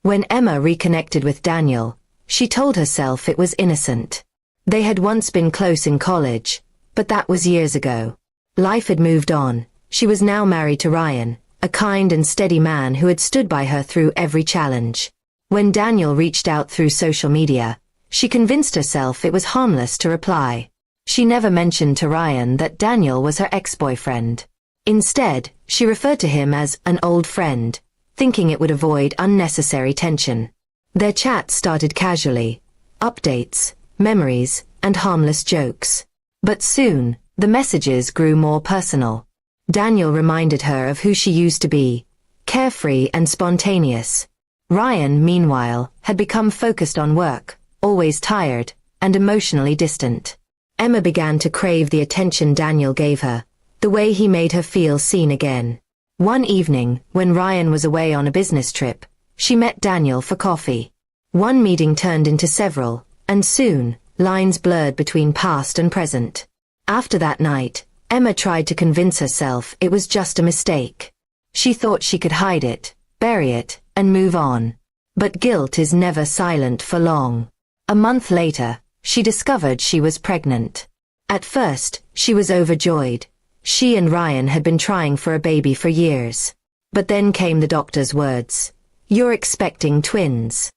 When Emma reconnected with Daniel, she told herself it was innocent. They had once been close in college, but that was years ago. Life had moved on. She was now married to Ryan, a kind and steady man who had stood by her through every challenge. When Daniel reached out through social media, she convinced herself it was harmless to reply. She never mentioned to Ryan that Daniel was her ex-boyfriend. Instead, she referred to him as an old friend, thinking it would avoid unnecessary tension. Their chat started casually, updates, memories, and harmless jokes. But soon, the messages grew more personal. Daniel reminded her of who she used to be, carefree and spontaneous. Ryan, meanwhile, had become focused on work, always tired, and emotionally distant. Emma began to crave the attention Daniel gave her, the way he made her feel seen again. One evening, when Ryan was away on a business trip, she met Daniel for coffee. One meeting turned into several, and soon, lines blurred between past and present. After that night, Emma tried to convince herself it was just a mistake. She thought she could hide it, bury it, and move on. But guilt is never silent for long. A month later, she discovered she was pregnant. At first, she was overjoyed. She and Ryan had been trying for a baby for years. But then came the doctor's words. "You're expecting twins."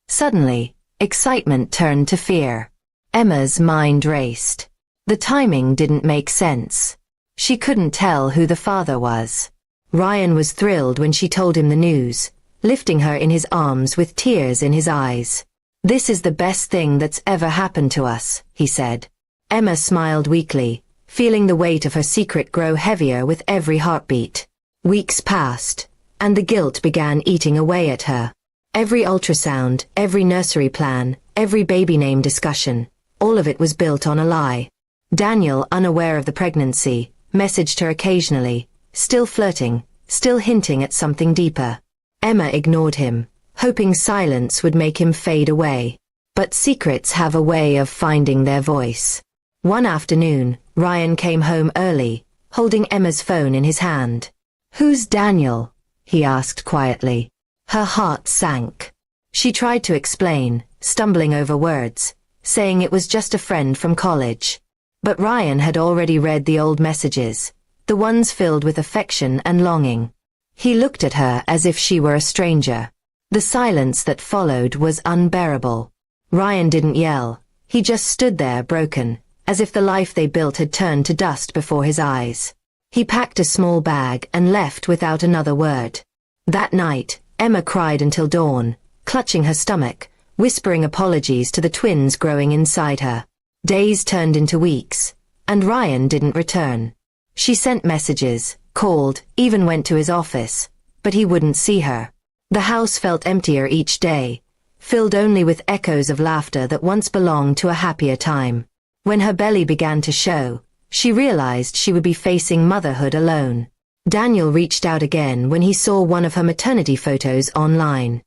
Suddenly, excitement turned to fear. Emma's mind raced. The timing didn't make sense. She couldn't tell who the father was. Ryan was thrilled when she told him the news, lifting her in his arms with tears in his eyes. "This is the best thing that's ever happened to us," he said. Emma smiled weakly, feeling the weight of her secret grow heavier with every heartbeat. Weeks passed, and the guilt began eating away at her. Every ultrasound, every nursery plan, every baby name discussion, all of it was built on a lie. Daniel, unaware of the pregnancy, messaged her occasionally, still flirting, still hinting at something deeper. Emma ignored him, hoping silence would make him fade away. But secrets have a way of finding their voice. One afternoon, Ryan came home early, holding Emma's phone in his hand. "Who's Daniel?" he asked quietly. Her heart sank. She tried to explain, stumbling over words, saying it was just a friend from college. But Ryan had already read the old messages, the ones filled with affection and longing. He looked at her as if she were a stranger. The silence that followed was unbearable. Ryan didn't yell. He just stood there broken, as if the life they built had turned to dust before his eyes. He packed a small bag and left without another word. That night, Emma cried until dawn, clutching her stomach, whispering apologies to the twins growing inside her. Days turned into weeks, and Ryan didn't return. She sent messages, called, even went to his office, but he wouldn't see her. The house felt emptier each day, filled only with echoes of laughter that once belonged to a happier time. When her belly began to show, she realized she would be facing motherhood alone. Daniel reached out again when he saw one of her maternity photos online.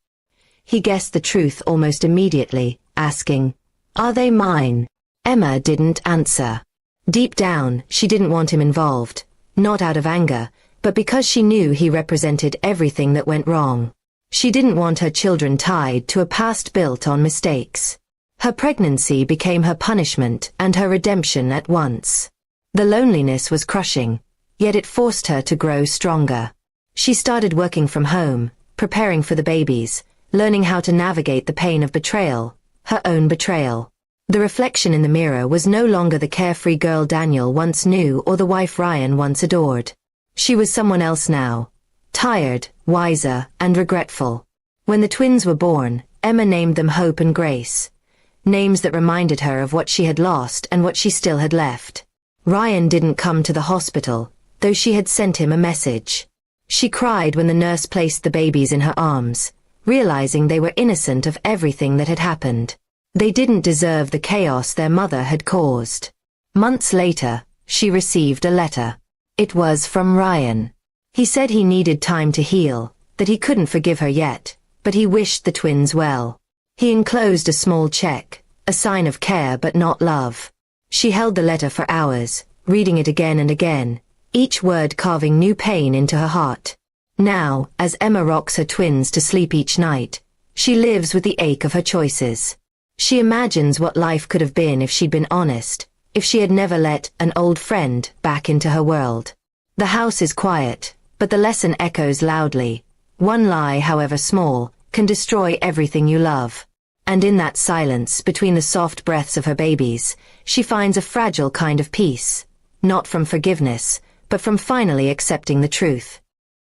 He guessed the truth almost immediately, asking, "Are they mine?" Emma didn't answer. Deep down, she didn't want him involved, not out of anger, but because she knew he represented everything that went wrong. She didn't want her children tied to a past built on mistakes. Her pregnancy became her punishment and her redemption at once. The loneliness was crushing, yet it forced her to grow stronger. She started working from home, preparing for the babies, learning how to navigate the pain of betrayal, her own betrayal. The reflection in the mirror was no longer the carefree girl Daniel once knew or the wife Ryan once adored. She was someone else now, tired, wiser, and regretful. When the twins were born, Emma named them Hope and Grace, names that reminded her of what she had lost and what she still had left. Ryan didn't come to the hospital, though she had sent him a message. She cried when the nurse placed the babies in her arms, realizing they were innocent of everything that had happened. They didn't deserve the chaos their mother had caused. Months later, she received a letter. It was from Ryan. He said he needed time to heal, that he couldn't forgive her yet, but he wished the twins well. He enclosed a small check, a sign of care but not love. She held the letter for hours, reading it again and again, each word carving new pain into her heart. Now, as Emma rocks her twins to sleep each night, She lives with the ache of her choices. She imagines what life could have been if she'd been honest, if she had never let an old friend back into her world. The house is quiet, but the lesson echoes loudly. One lie, however small, can destroy everything you love. And in that silence, between the soft breaths of her babies, she finds a fragile kind of peace. Not from forgiveness, but from finally accepting the truth.